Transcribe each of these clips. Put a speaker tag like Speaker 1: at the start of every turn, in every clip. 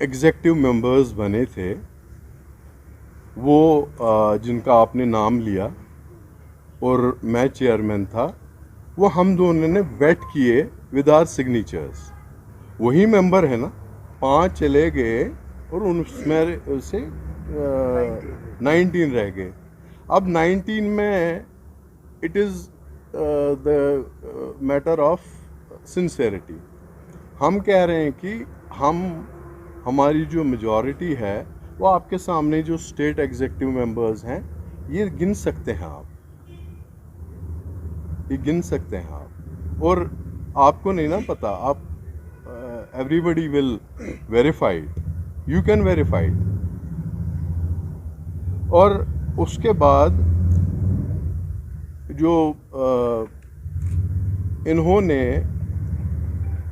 Speaker 1: Executive members बने थे वो जिनका आपने नाम लिया और मैं चेयरमैन था, वो हम दोनों ने वेट किए विद आवर सिग्नेचर्स। वही मेंबर है ना, 5 चले गए और उसमें से 19 रह गए। अब 19 में it is the matter of sincerity. हम कह रहे हैं कि हमारी जो मेजॉरिटी है वो आपके सामने जो स्टेट एग्जीक्यूटिव मेंबर्स हैं ये गिन सकते हैं आप, ये गिन सकते हैं आप। और आपको नहीं ना पता, आप everybody will verified, you can verified. और उसके बाद जो इन्होंने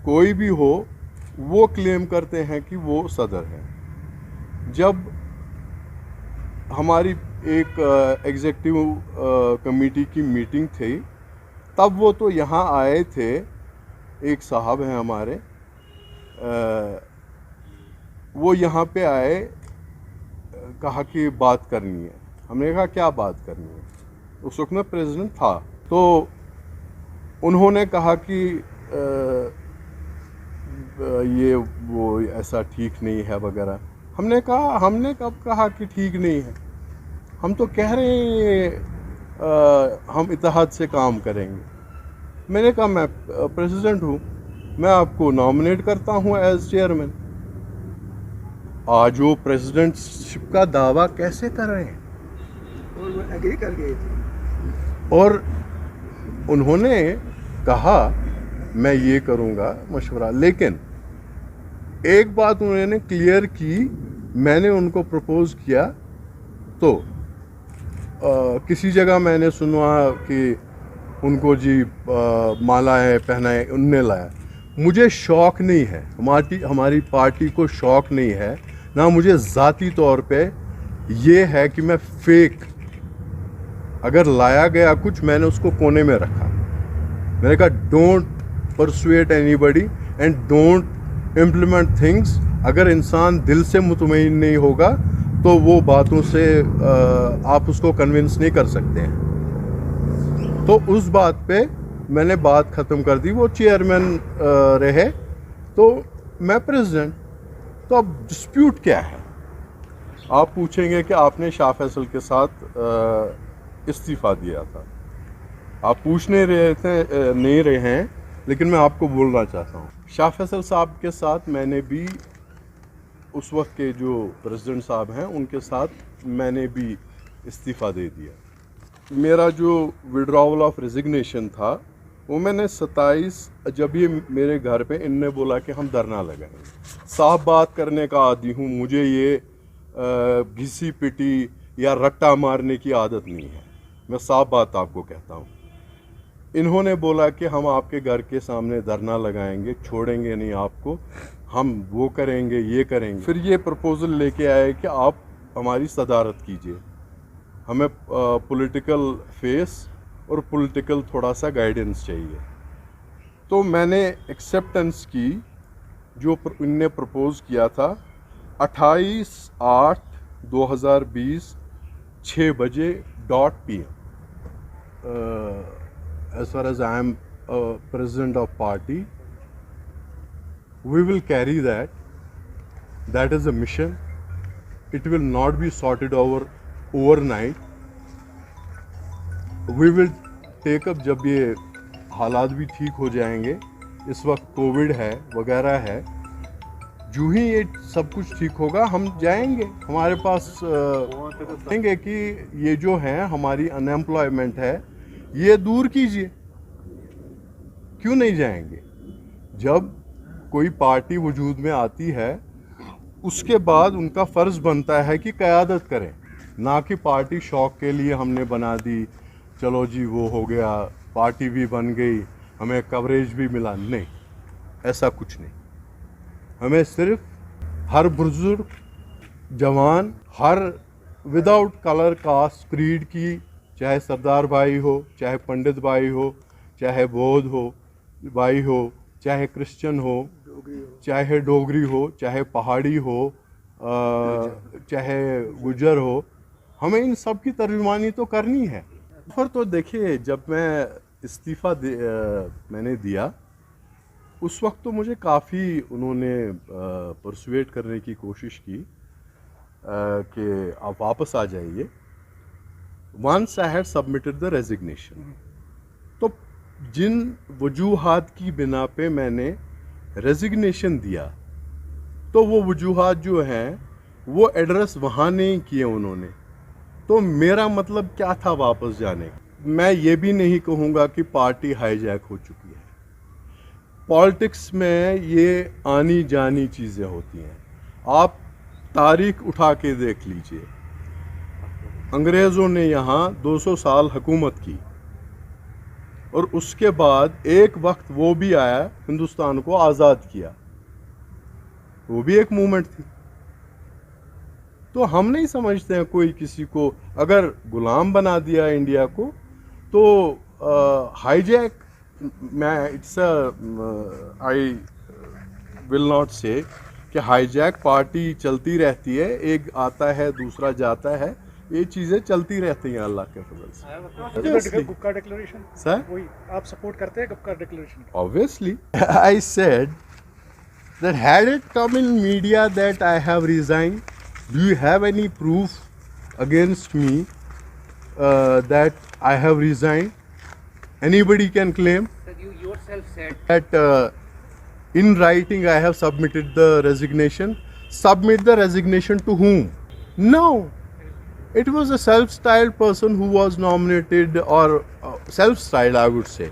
Speaker 1: कोई भी हो वो क्लेम करते हैं कि वो सदर है। जब हमारी एक एग्जीक्यूटिव कमेटी की मीटिंग थी तब वो तो यहाँ आए थे, एक साहब हैं हमारे, वो यहाँ पे आए, कहा कि बात करनी है। हमने कहा क्या बात करनी है, उस वक्त में प्रेसिडेंट था। तो उन्होंने कहा कि ये वो ऐसा ठीक नहीं है वगैरह। हमने कहा, हमने कब कहा कि ठीक नहीं है, हम तो कह रहे हैं हम इत्तेहाद से काम करेंगे। मैंने कहा मैं प्रेसिडेंट हूँ, मैं आपको नॉमिनेट करता हूँ एज चेयरमैन। आज वो प्रेसिडेंटशिप का दावा कैसे कर रहे हैं,
Speaker 2: और वो एग्री कर गए थे।
Speaker 1: और उन्होंने कहा मैं ये करूँगा मशवरा। लेकिन एक बात उन्होंने क्लियर की, मैंने उनको प्रपोज किया तो किसी जगह मैंने सुना कि उनको जी मालाएं पहनाए उनने लाया। मुझे शौक़ नहीं है, हमारी पार्टी को शौक़ नहीं है, ना मुझे ज़ाती तौर पे ये है कि मैं फेक, अगर लाया गया कुछ मैंने उसको कोने में रखा। मैंने कहा don't persuade anybody and don't implement things. अगर इंसान दिल से मुतमईन नहीं होगा तो वो बातों से आप उसको कन्विंस नहीं कर सकते हैं। तो उस बात पे मैंने बात ख़त्म कर दी। वो चेयरमैन रहे तो मैं प्रेसिडेंट। तो अब डिस्प्यूट क्या है? आप पूछेंगे कि आपने शाह फैसल के साथ इस्तीफ़ा दिया था। आप पूछ नहीं रहे थे, नहीं रहे हैं, लेकिन मैं आपको बोलना चाहता हूँ। शाह फैसल साहब के साथ मैंने भी, उस वक्त के जो प्रेसिडेंट साहब हैं उनके साथ मैंने भी इस्तीफ़ा दे दिया। मेरा जो विड्रॉवल ऑफ रेजिग्नेशन था वो मैंने 27, जब ये मेरे घर पे इनने बोला कि हम धरना लगाएंगे। साफ बात करने का आदी हूँ, मुझे ये घिसी पिटी या रट्टा मारने की आदत नहीं है। मैं साफ बात आपको कहता हूँ। इन्होंने बोला कि हम आपके घर के सामने धरना लगाएंगे, छोड़ेंगे नहीं आपको, हम वो करेंगे, ये करेंगे। फिर ये प्रपोज़ल लेके आए कि आप हमारी सदारत कीजिए, हमें पॉलिटिकल फेस और पॉलिटिकल थोड़ा सा गाइडेंस चाहिए। तो मैंने एक्सेप्टेंस की, जो इनने प्रपोज़ किया था 28/8/2020 6 बजे .PM। as far as I am president of party, we will carry that. That is a mission. It will not be sorted over overnight. We will take up जब ये हालात भी ठीक हो जाएंगे। इस वक्त कोविड है वगैरह है, जो ही ये सब कुछ ठीक होगा हम जाएंगे। हमारे पास कहेंगे कि ये जो है हमारी अनएम्प्लॉयमेंट है ये दूर कीजिए। क्यों नहीं जाएंगे? जब कोई पार्टी वजूद में आती है उसके बाद उनका फ़र्ज़ बनता है कि क़यादत करें, ना कि पार्टी शौक़ के लिए हमने बना दी, चलो जी वो हो गया, पार्टी भी बन गई, हमें कवरेज भी मिला। नहीं, ऐसा कुछ नहीं। हमें सिर्फ हर बुजुर्ग जवान, हर विदाउट कलर कास्ट क्रीड की, चाहे सरदार भाई हो, चाहे पंडित भाई हो, चाहे बौद्ध हो भाई हो, चाहे क्रिश्चियन हो,
Speaker 2: डोगरी हो।
Speaker 1: चाहे डोगरी हो, चाहे पहाड़ी हो, चाहे गुजर हो, हमें इन सब की तर्जुमानी तो करनी है। फिर तो देखिए, जब मैं इस्तीफ़ा मैंने दिया, उस वक्त तो मुझे काफ़ी उन्होंने परसुएट करने की कोशिश की कि आप वापस आ जाइए। Once I had submitted the resignation, तो जिन वजूहात की बिना पे मैंने रेजिग्नेशन दिया, तो वो वजूहात जो हैं वो एड्रेस वहाँ नहीं किए उन्होंने। तो मेरा मतलब क्या था वापस जाने का? मैं ये भी नहीं कहूँगा कि पार्टी हाईजैक हो चुकी है। पॉलिटिक्स में ये आनी जानी चीज़ें होती हैं। आप तारीख उठा के देख लीजिए, अंग्रेज़ों ने यहाँ 200 साल हुकूमत की, और उसके बाद एक वक्त वो भी आया, हिंदुस्तान को आज़ाद किया, वो भी एक मूवमेंट थी। तो हम नहीं समझते हैं कोई किसी को अगर गुलाम बना दिया इंडिया को, तो हाईजैक, मैं आई विल नॉट से कि हाईजैक पार्टी चलती रहती है, एक आता है दूसरा जाता है, ये चीज़ें चलती रहती हैं अल्लाह के फजल से।
Speaker 3: गुप का डिक्लेरेशन
Speaker 1: सर,
Speaker 3: वही आप सपोर्ट करते हैं गुप का declaration?
Speaker 1: obviously I said that had it come in media that I have resigned, do you have any proof against me that I have resigned? Anybody can claim
Speaker 4: Sir, you yourself said
Speaker 1: that in writing I have submitted the resignation. Submit the resignation to whom? No, it was a self-styled person who was nominated, or self-styled I would say.